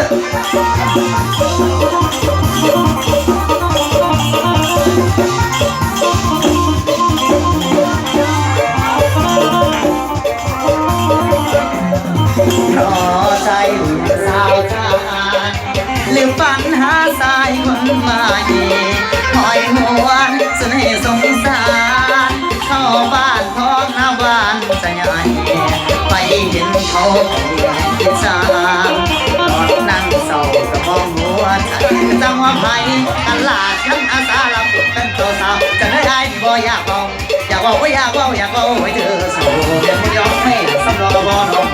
รอใจสาวชายลืมฝันหาสายคนใหม่คอยหวนเสน่ห์สงสารเข้าบ้านท้องหน้าบ้านจะใหญ่ไปเห็นเขาเรียนกิจารนอนนั่งเศร้ากระมองหัวใจจังว่าไผ่ตลาดฉันอาสารับเป็นตัวสาวจะได้ได้บ่อยากบอกอยากบอกว่าอยากบอกอยากบอกให้เธอสู้ยังไม่ยอมไม่สำรองบ่น้อง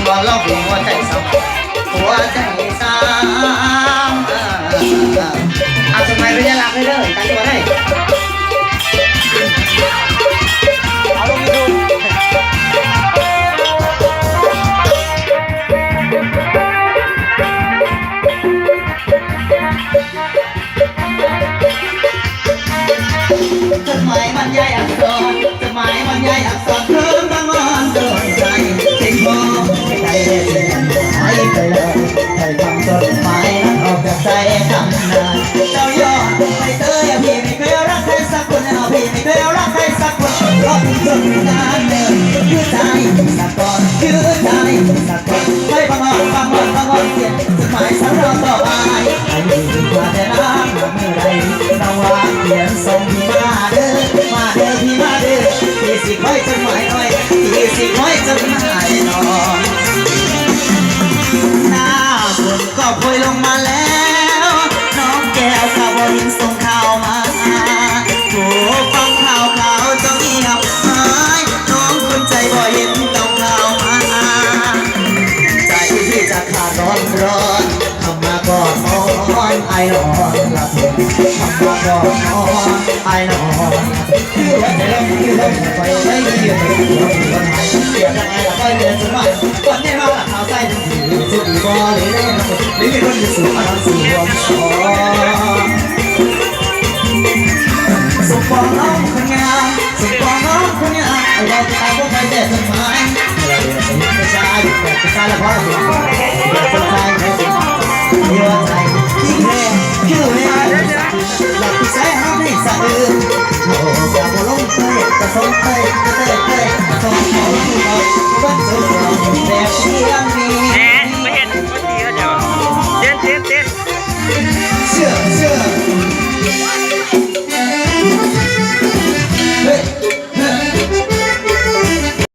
บ่ร้องเพลงหัวใจสาวหัวใจสาวเอาทำไมไม่ได้รักเลยเลยตั้งตัวได้เอาลงยูทูบจดหมายมันใหญ่อักษรจดหมายมันใหญ่อักษรเพิ่มบางวันโดนใจทิ้งบ่ไม่ได้เสียหายไปเลยใครทำจดหมายนั้นออกจากใจทำนานเจ้ายอดไม่เตยพี่ไม่เคยรักใครสักคนเอาพี่ไม่เคยรักใครสักคนรอจนนานเดินคือใจสักก่อนคือใจสักก่อนไม่บางวันเขียนจดหมายสำหรับต่อไปให้ดีกว่าแต่รักเมื่อไรเราว่าเขียนส่งพี่มาเด้อพี่มาเด้อพี่สิคอยจดหมายหน่อยพี่สิคอยจดหมายหน่อยหน้าฝนก็โปรยลงมาแล้วน้องแก้วข่าวบรินส่งข่าวมาผู้ฟังข่าวจะเงียบหายน้องคนใจบ่เห็นต้องข่าวมาใจที่จะขาดร้อนทำมาก่อนนอนไอ้นอนหลับทำมาก่อนนอนไอ้นอนคือว่าจะเล่นไปไม่ดีเลยวันไหนเสียยังไงล่ะก็เรียนสมัยวันนี้มาหลักข่าวใส่ถึงสุดบ่เลยเล่นหรือมีคนจะสู่อันสู่รวมสองสุขปองน้องคนงามสุขปองน้องคนงามไอ้เราจะตายพวกใครแต่สมัยเราเรียนสมุทรประชาอยู่แต่ประชาละพอสุดคนไทยเขาสุดมีวันใจที่แรงคือแรงหลับที่ใส่ห้ามให้สะอื้นโอ้อยากลงเตยกระสงเตยส่งเขาที่เขาวันสุดเราแต่เพียงนี้ ไม่เห็นคนดีก็เดี๋ยวเต้น เชื่อ